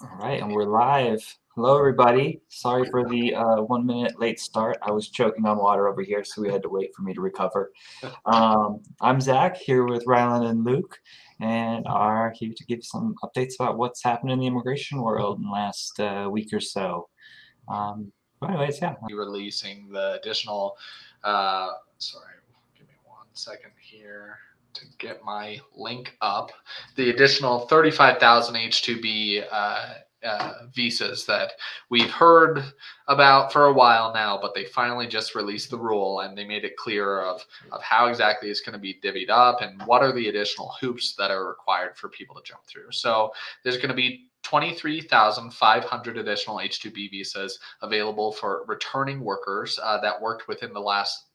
All right, and we're live. Hello, everybody. Sorry for the 1 minute late start. I was choking on water over here, so we had to wait for me to recover. I'm Zach here with Rylan and Luke, and are here to give some updates about what's happened in the immigration world in the last week or so. But anyways, yeah. Releasing the additional, sorry, give me 1 second here to get my link up. The additional 35,000 H2B visas that we've heard about for a while now, but they finally just released the rule and they made it clear of how exactly it's going to be divvied up and what are the additional hoops that are required for people to jump through. So there's going to be 23,500 additional H2B visas available for returning workers that worked within the last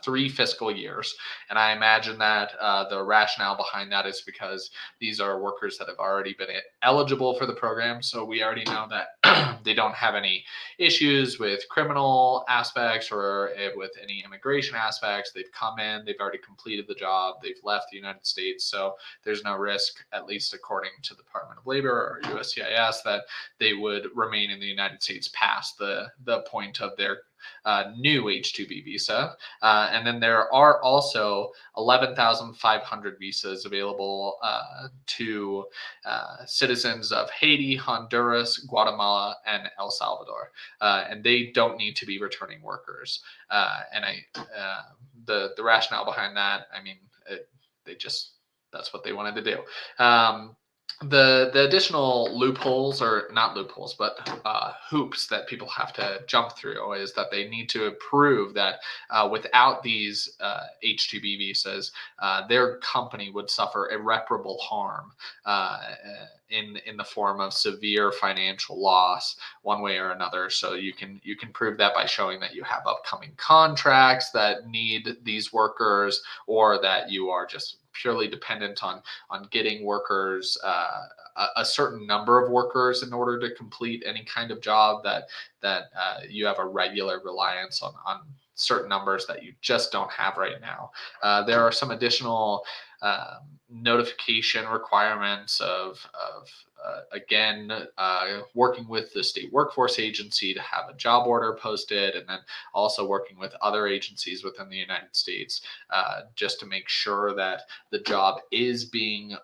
3 fiscal years. And I imagine that the rationale behind that is because these are workers that have already been eligible for the program. So we already know that they don't have any issues with criminal aspects or with any immigration aspects. They've come in, they've already completed the job, they've left the United States. So there's no risk, at least according to the Department of Labor or USCIS, that they would remain in the United States past the point of their new H2B visa. And then there are also 11,500 visas available to citizens of Haiti, Honduras, Guatemala, and El Salvador. And they don't need to be returning workers. The rationale behind that, I mean, they just, that's what they wanted to do. The additional loopholes, or not loopholes, but hoops that people have to jump through is that they need to prove that without these H2B visas, their company would suffer irreparable harm in the form of severe financial loss, one way or another. So you can prove that by showing that you have upcoming contracts that need these workers, or that you are just purely dependent on getting workers, a certain number of workers in order to complete any kind of job, that you have a regular reliance on certain numbers that you just don't have right now. There are some additional notification requirements of again, working with the state workforce agency to have a job order posted, and then also working with other agencies within the United States just to make sure that the job is being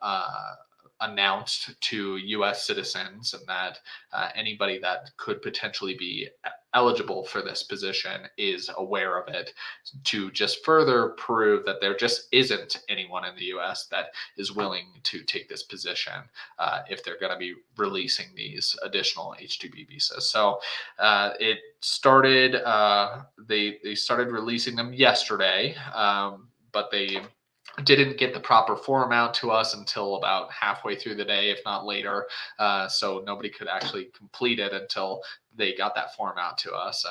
announced to U.S. citizens, and that anybody that could potentially be eligible for this position is aware of it, to just further prove that there just isn't anyone in the U.S. that is willing to take this position if they're going to be releasing these additional H2B visas. So it started, they started releasing them yesterday, but they didn't get the proper form out to us until about halfway through the day, if not later. So nobody could actually complete it until they got that form out to us.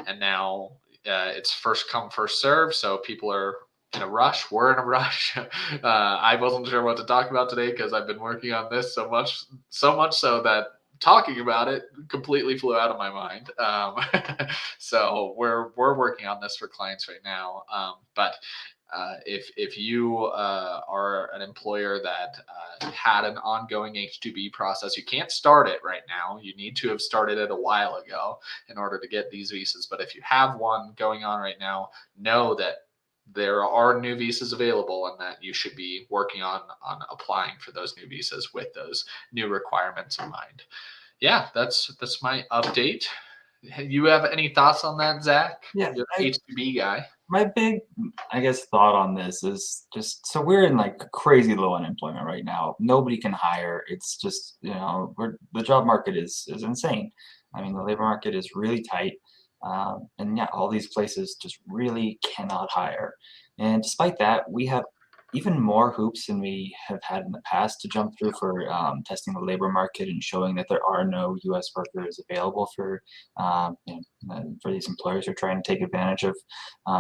And now it's first come, first serve. So people are in a rush. We're in a rush. I wasn't sure what to talk about today because I've been working on this so much so that talking about it completely flew out of my mind. So we're working on this for clients right now. But if you are an employer that had an ongoing H2B process, you can't start it right now. You need to have started it a while ago in order to get these visas. But if you have one going on right now, know that there are new visas available and that you should be working on applying for those new visas with those new requirements in mind. Yeah, that's my update. You have any thoughts on that, Zach? Yeah, You're the H2B guy. my big, I guess, thought on this is just so we're in like crazy low unemployment right now. Nobody can hire. It's just, the job market is insane. I mean, the labor market is really tight. And yeah, all these places just really cannot hire. And despite that, we have even more hoops than we have had in the past to jump through for testing the labor market and showing that there are no U.S. workers available for these employers who are trying to take advantage of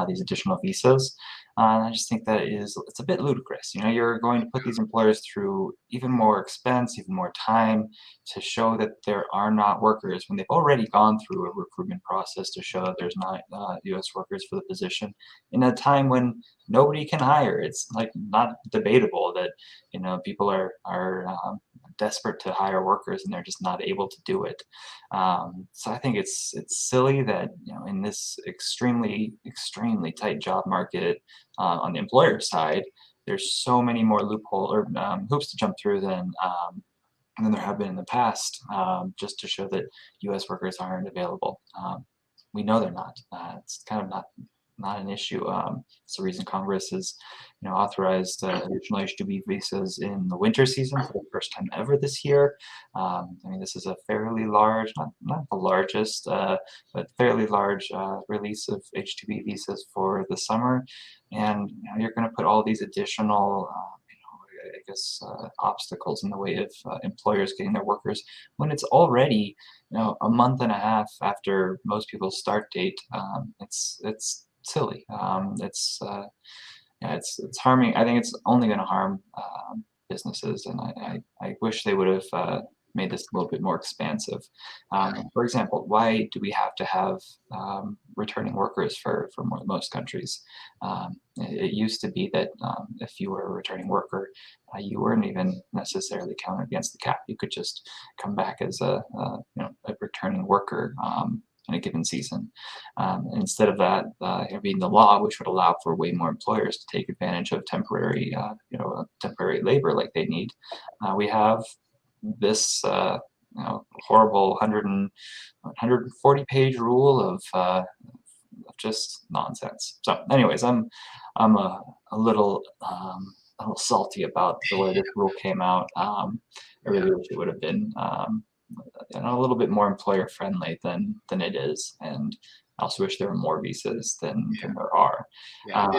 these additional visas. And I just think that it's a bit ludicrous. You're going to put these employers through even more expense, even more time to show that there are not workers when they've already gone through a recruitment process to show that there's not U.S. workers for the position in a time when nobody can hire. It's like not debatable that people are desperate to hire workers and they're just not able to do it. So I think it's silly that in this extremely tight job market on the employer side, there's so many more loophole or hoops to jump through than there have been in the past, just to show that U.S. workers aren't available. We know they're not. It's kind of not an issue. It's the reason Congress has, authorized additional H2B visas in the winter season for the first time ever this year. I mean, this is a fairly large, not the largest, but fairly large release of H2B visas for the summer, and you're going to put all these additional I guess obstacles in the way of employers getting their workers when it's already a month and a half after most people's start date. It's silly. It's harming. I think it's only going to harm businesses, and I wish they would have made this a little bit more expansive. For example, why do we have to have returning workers for most countries? It used to be that if you were a returning worker, you weren't even necessarily counted against the cap. You could just come back as a returning worker in a given season. Instead of that, being the law, which would allow for way more employers to take advantage of temporary labor like they need, we have this horrible 140-page rule of just nonsense. So, anyways, I'm a little salty about the way this rule came out. I really wish it would have been a little bit more employer friendly than it is, and I also wish there were more visas than there are. Yeah,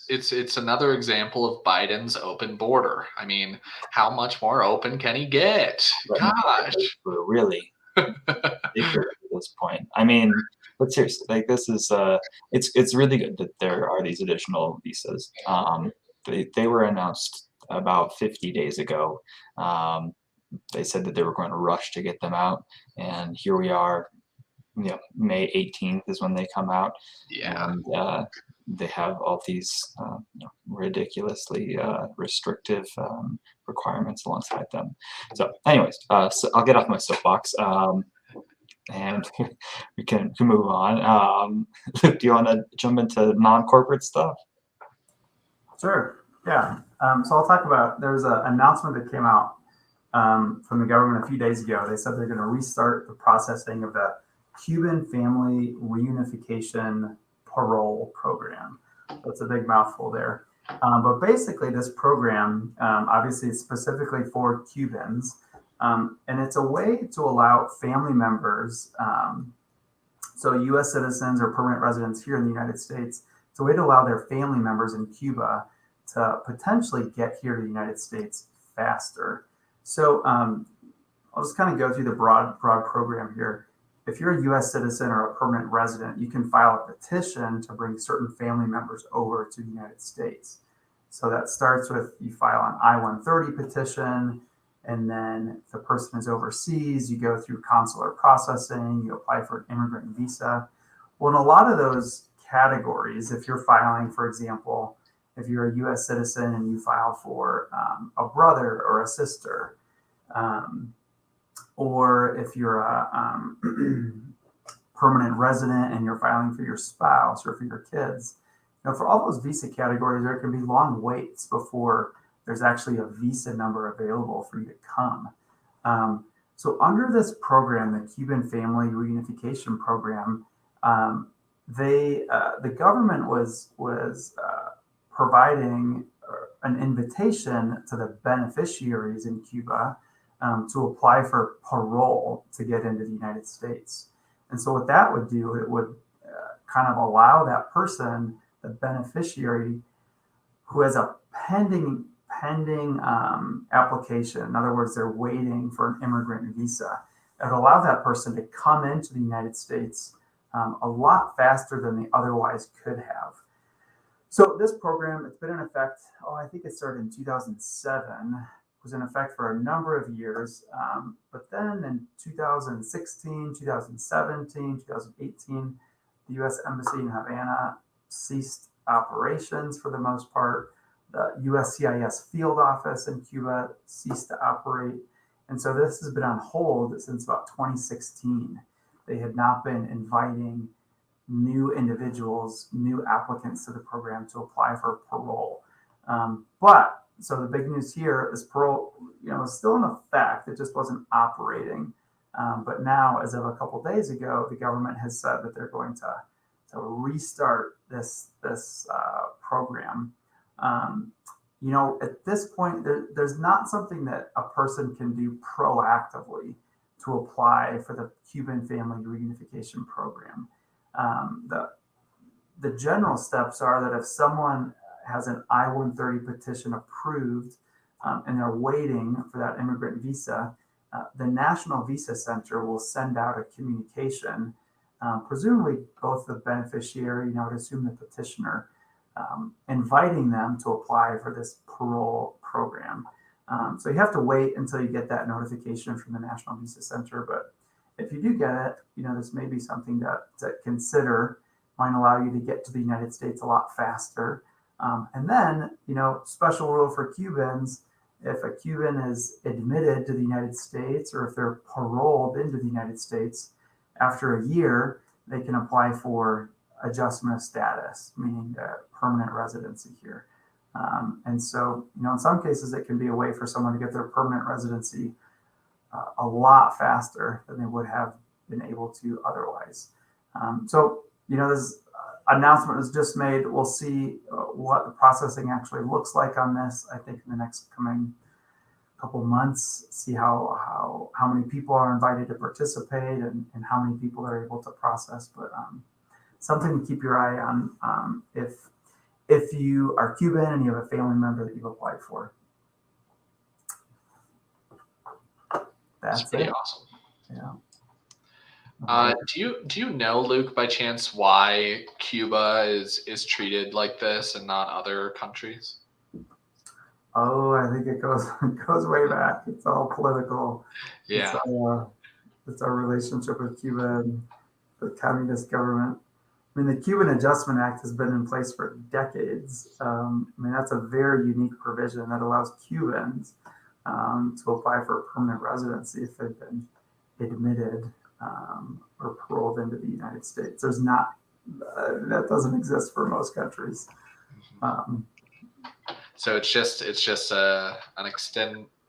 it's another example of Biden's open border. I mean, how much more open can he get? Gosh, we're really bigger at this point. I mean, but seriously, like this is it's really good that there are these additional visas. They were announced about 50 days ago. They said that they were going to rush to get them out, and here we are. May 18th is when they come out. And they have all these ridiculously restrictive requirements alongside them. So anyways, so I'll get off my soapbox and we can move on. Luke, do you want to jump into non-corporate stuff? Sure. Yeah. So I'll talk about, there's an announcement that came out from the government a few days ago. They said they're going to restart the processing of the Cuban family reunification parole program. That's a big mouthful there. But basically this program, obviously it's specifically for Cubans, and it's a way to allow family members, so U.S. citizens or permanent residents here in the United States, it's a way to allow their family members in Cuba to potentially get here to the United States faster. So I'll just kind of go through the broad program here. If you're a U.S. citizen or a permanent resident, you can file a petition to bring certain family members over to the United States. So that starts with you file an I-130 petition, and then if the person is overseas, you go through consular processing, you apply for an immigrant visa. Well, in a lot of those categories, if you're filing, for example, if you're a U.S. citizen and you file for a brother or a sister, or if you're a permanent resident and you're filing for your spouse or for your kids, for all those visa categories, there can be long waits before there's actually a visa number available for you to come. So under this program, the Cuban Family Reunification Program, the government was providing an invitation to the beneficiaries in Cuba to apply for parole to get into the United States. And so what that would do, it would kind of allow that person, the beneficiary who has a pending application, in other words, they're waiting for an immigrant visa, it would allow that person to come into the United States a lot faster than they otherwise could have. So this program, it's been in effect, I think it started in 2007, was in effect for a number of years. But then in 2016, 2017, 2018, the U.S. Embassy in Havana ceased operations for the most part. The USCIS field office in Cuba ceased to operate. And so this has been on hold since about 2016. They had not been inviting new individuals, new applicants to the program to apply for parole. But so the big news here is parole, is still in effect. It just wasn't operating. But now, as of a couple of days ago, the government has said that they're going to restart this program. At this point, there's not something that a person can do proactively to apply for the Cuban family reunification program. The general steps are that if someone has an I-130 petition approved and they're waiting for that immigrant visa, the National Visa Center will send out a communication, presumably both the beneficiary, I would assume the petitioner, inviting them to apply for this parole program. So you have to wait until you get that notification from the National Visa Center. But if you do get it, this may be something to consider. Might allow you to get to the United States a lot faster. And then, special rule for Cubans, if a Cuban is admitted to the United States or if they're paroled into the United States, after a year, they can apply for adjustment of status, meaning permanent residency here. And so, in some cases, it can be a way for someone to get their permanent residency a lot faster than they would have been able to otherwise. So, this announcement was just made. We'll see what the processing actually looks like on this, I think, in the next coming couple months, see how many people are invited to participate and how many people are able to process. But something to keep your eye on if you are Cuban and you have a family member that you've applied for. That's pretty it. awesome. Yeah. Do you know, Luke, by chance, why Cuba is treated like this and not other countries? Oh, I think it goes way back. It's all political. Yeah. It's our relationship with Cuba and the communist government. I mean, the Cuban Adjustment Act has been in place for decades. That's a very unique provision that allows Cubans to apply for a permanent residency if they've been admitted or paroled into the United States. There's not that doesn't exist for most countries. So it's just an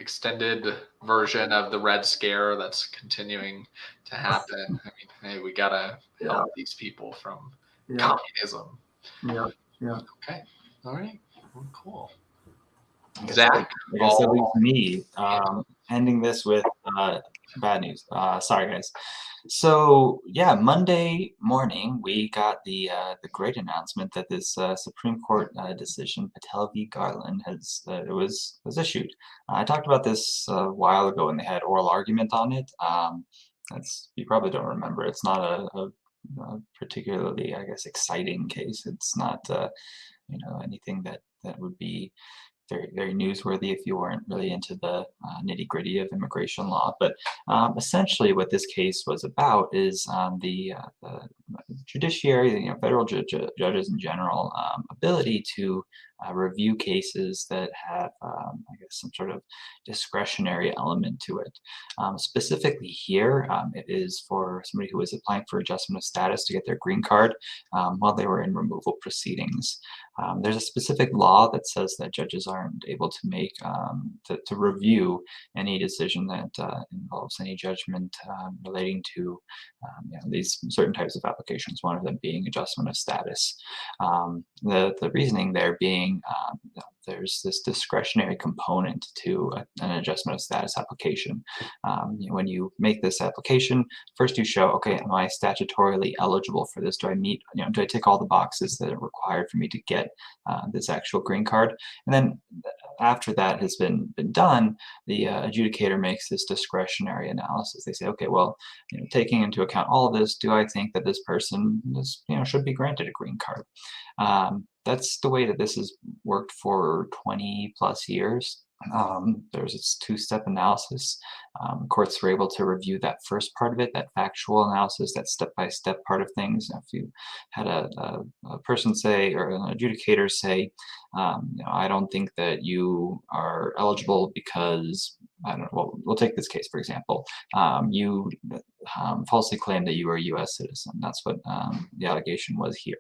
extended version of the Red Scare that's continuing to happen. I mean, hey, we gotta help these people from communism. Yeah. Okay. All right. Well, cool. Zach, I guess that leaves me. Yeah. Ending this with bad news. Sorry, guys. So yeah, Monday morning we got the great announcement that this Supreme Court decision, Patel v. Garland, was issued. I talked about this a while ago when they had oral argument on it. You probably don't remember. It's not a particularly, I guess, exciting case. It's not anything that would be very, very newsworthy if you weren't really into the nitty-gritty of immigration law. But essentially what this case was about is the judiciary, federal judges in general, ability to review cases that have, I guess, some sort of discretionary element to it. Specifically here, it is for somebody who is applying for adjustment of status to get their green card while they were in removal proceedings. There's a specific law that says that judges aren't able to make to review any decision that involves any judgment relating to these certain types of applications, one of them being adjustment of status. The reasoning there being there's this discretionary component to an adjustment of status application. When you make this application, first you show, okay, am I statutorily eligible for this? Do I meet, do I tick all the boxes that are required for me to get this actual green card? And then after that has been done, the adjudicator makes this discretionary analysis. They say, okay, well, taking into account all of this, do I think that this person is, should be granted a green card? That's the way that this has worked for 20 plus years. There's this two-step analysis. Courts were able to review that first part of it, that factual analysis, that step-by-step part of things. If you had a person say, or an adjudicator say, I don't think that you are eligible because I don't know, we'll take this case, for example. You falsely claimed that you were a U.S. citizen. That's what the allegation was here.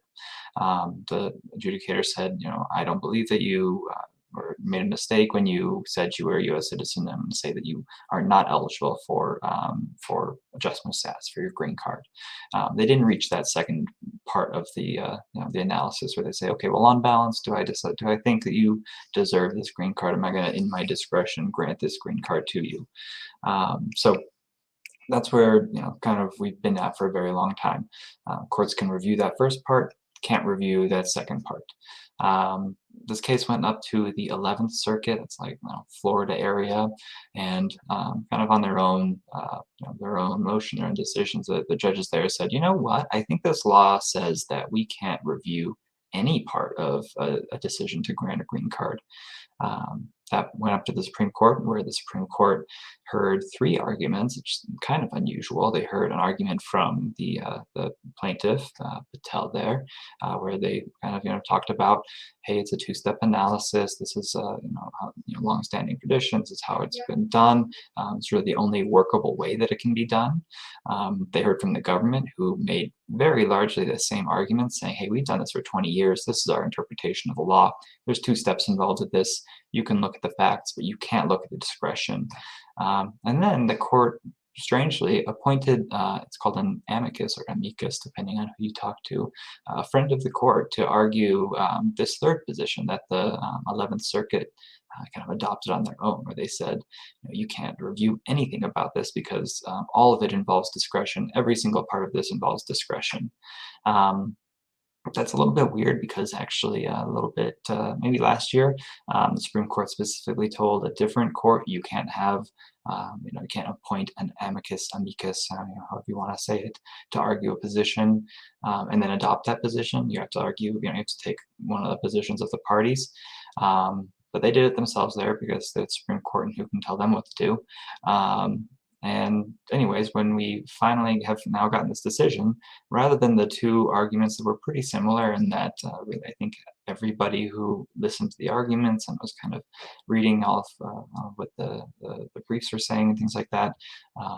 The adjudicator said, I don't believe that you or made a mistake when you said you were a U.S. citizen, and say that you are not eligible for adjustment of status for your green card. They didn't reach that second part of the the analysis where they say, okay, well, on balance, do I think that you deserve this green card? Am I going to, in my discretion, grant this green card to you? So that's where kind of we've been at for a very long time. Courts can review that first part, can't review that second part. This case went up to the 11th Circuit. It's like Florida area, and kind of on their own motion, their own decisions. The judges there said, you know what? I think this law says that we can't review any part of a decision to grant a green card. That went up to the Supreme Court, where the Supreme Court heard 3 arguments, which is kind of unusual. They heard an argument from the plaintiff, Patel there, where they kind of talked about, hey, it's a 2-step analysis. This is long-standing tradition. This is how it's been done. It's really the only workable way that it can be done. They heard from the government, who made very largely the same arguments, saying, hey, we've done this for 20 years. This is our interpretation of the law. There's 2 steps involved with this. You can look at the facts, but you can't look at the discretion. And then the court, strangely, appointed, it's called an amicus or amicus, depending on who you talk to, a friend of the court, to argue this third position that the 11th Circuit kind of adopted on their own, where they said, you can't review anything about this because all of it involves discretion. Every single part of this involves discretion. That's a little bit weird, because actually a little bit, maybe last year, the Supreme Court specifically told a different court you can't have, you can't appoint an amicus, however you want to say it, to argue a position and then adopt that position. You have to argue, you have to take one of the positions of the parties. But they did it themselves there, because the Supreme Court, and who can tell them what to do. And anyways, when we finally have now gotten this decision, rather than the 2 arguments that were pretty similar, and that really, I think everybody who listened to the arguments and was kind of reading off what the briefs were saying and things like that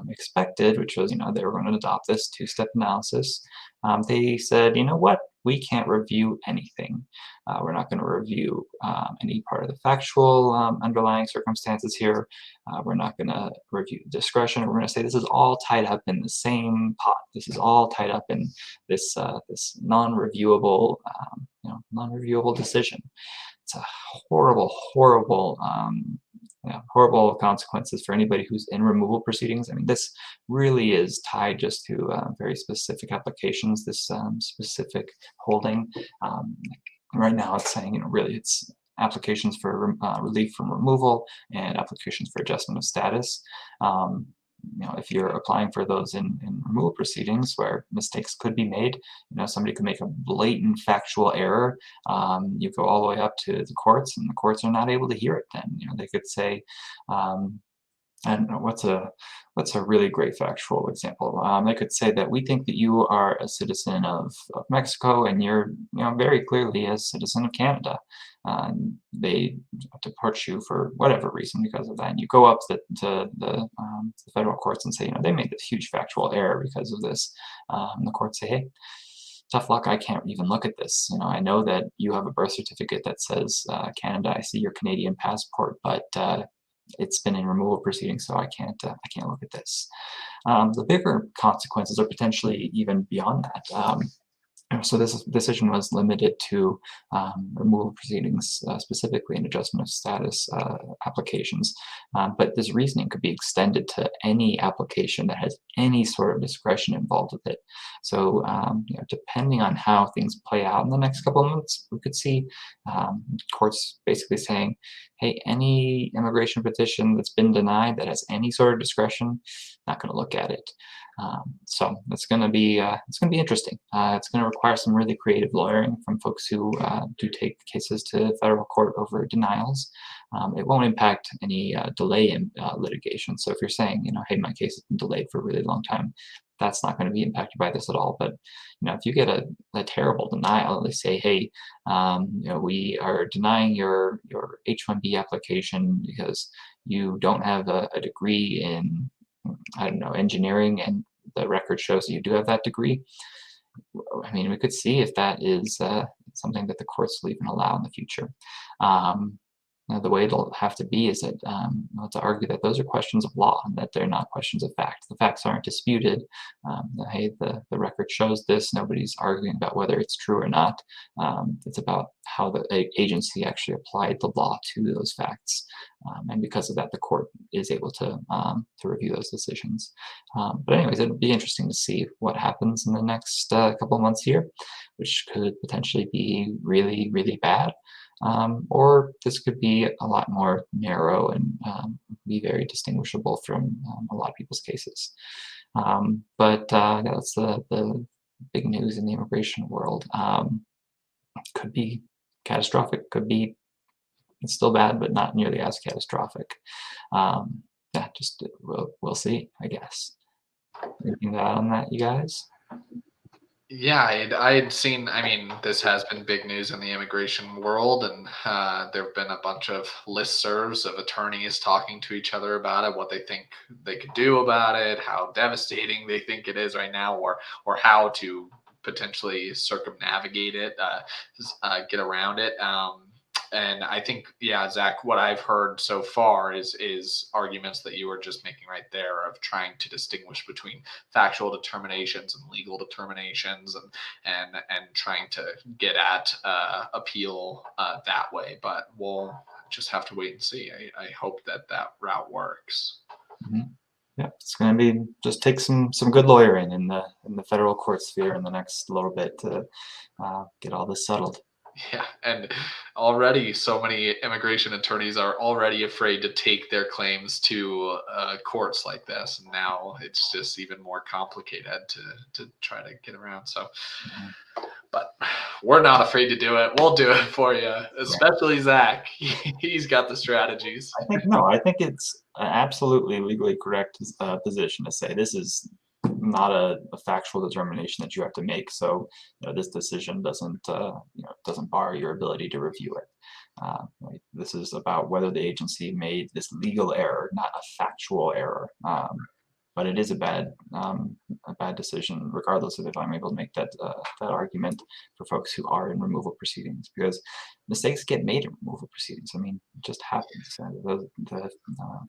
expected, which was, they were going to adopt this 2-step analysis, they said, you know what? We can't review anything. We're not going to review any part of the factual underlying circumstances here. We're not going to review discretion. We're going to say this is all tied up in the same pot. This is all tied up in this this non-reviewable non-reviewable decision. It's a horrible, horrible horrible consequences for anybody who's in removal proceedings. I mean, this really is tied just to very specific applications, this specific holding. Right now it's saying, really it's applications for relief from removal and applications for adjustment of status. If you're applying for those in removal proceedings where mistakes could be made, somebody could make a blatant factual error. You go all the way up to the courts, and the courts are not able to hear it. Then they could say, I don't know, what's a really great factual example. They could say that we think that you are a citizen of Mexico, and you're very clearly a citizen of Canada. They deport you for whatever reason because of that, and you go up to the federal courts and say, they made this huge factual error because of this. And the courts say, hey, tough luck, I can't even look at this. I know that you have a birth certificate that says Canada. I see your Canadian passport, but it's been in removal proceedings, so I can't look at this. The bigger consequences are potentially even beyond that. So this decision was limited to removal proceedings, specifically in adjustment of status applications. But this reasoning could be extended to any application that has any sort of discretion involved with it. So depending on how things play out in the next couple of months, we could see courts basically saying, hey, any immigration petition that's been denied that has any sort of discretion, not going to look at it. So it's going to be interesting. It's going to require some really creative lawyering from folks who do take cases to federal court over denials. It won't impact any delay in litigation. So if you're saying, hey, my case has been delayed for a really long time, that's not going to be impacted by this at all. But if you get a terrible denial, they say, hey, we are denying your H2B application because you don't have a degree in, I don't know, engineering, and the record shows that you do have that degree, I mean, we could see if that is something that the courts will even allow in the future. The way it'll have to be is that to argue that those are questions of law and that they're not questions of fact. The facts aren't disputed. Hey, the record shows this. Nobody's arguing about whether it's true or not. It's about how the agency actually applied the law to those facts. And because of that, the court is able to review those decisions. But anyways, it'll be interesting to see what happens in the next couple of months here, which could potentially be really, really bad. Or this could be a lot more narrow and be very distinguishable from a lot of people's cases. But that's the big news in the immigration world. Could be catastrophic, could be it's still bad, but not nearly as catastrophic. Yeah, just we'll see, I guess. Anything to add on that, you guys? Yeah, I had seen, I mean, this has been big news in the immigration world, and there have been a bunch of listservs of attorneys talking to each other about it, what they think they could do about it, how devastating they think it is right now, or how to potentially circumnavigate it, get around it. And I think, yeah, Zach, what I've heard so far is arguments that you were just making right there of trying to distinguish between factual determinations and legal determinations, and trying to get at appeal that way. But we'll just have to wait and see. I hope that route works. Mm-hmm. Yeah, it's going to be just take some good lawyering in the federal court sphere in the next little bit to get all this settled. Yeah, and already so many immigration attorneys are already afraid to take their claims to courts like this, and now it's just even more complicated to try to get around. So, but we're not afraid to do it. We'll do it for you, especially Zach. He's got the strategies. I think it's an absolutely legally correct position to say this is not a factual determination that you have to make. So this decision doesn't bar your ability to review it. This is about whether the agency made this legal error, not a factual error. But it is a bad decision, regardless of if I'm able to make that argument for folks who are in removal proceedings, because mistakes get made in removal proceedings. I mean, it just happens. The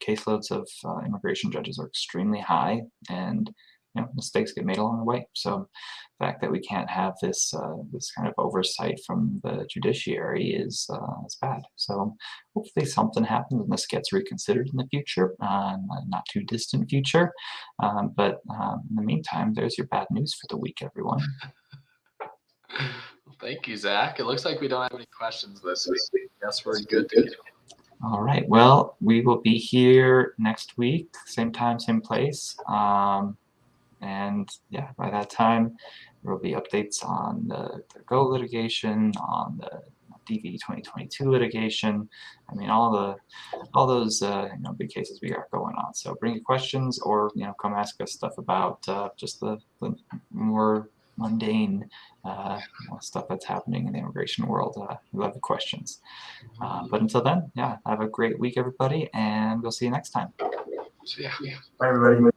caseloads of immigration judges are extremely high, and mistakes get made along the way. So the fact that we can't have this this kind of oversight from the judiciary is bad. So hopefully something happens and this gets reconsidered in the future, not too distant future. But in the meantime, there's your bad news for the week, everyone. Well, thank you, Zach. It looks like we don't have any questions this week. Yes, we're good to go. All right. Well, we will be here next week, same time, same place. And yeah, by that time, there will be updates on the GO litigation, on the DV 2022 litigation. I mean, all those big cases we got going on. So bring your questions, or come ask us stuff about just the more mundane stuff that's happening in the immigration world. We love the questions. But until then, yeah, have a great week, everybody, and we'll see you next time. So yeah. Bye, everybody.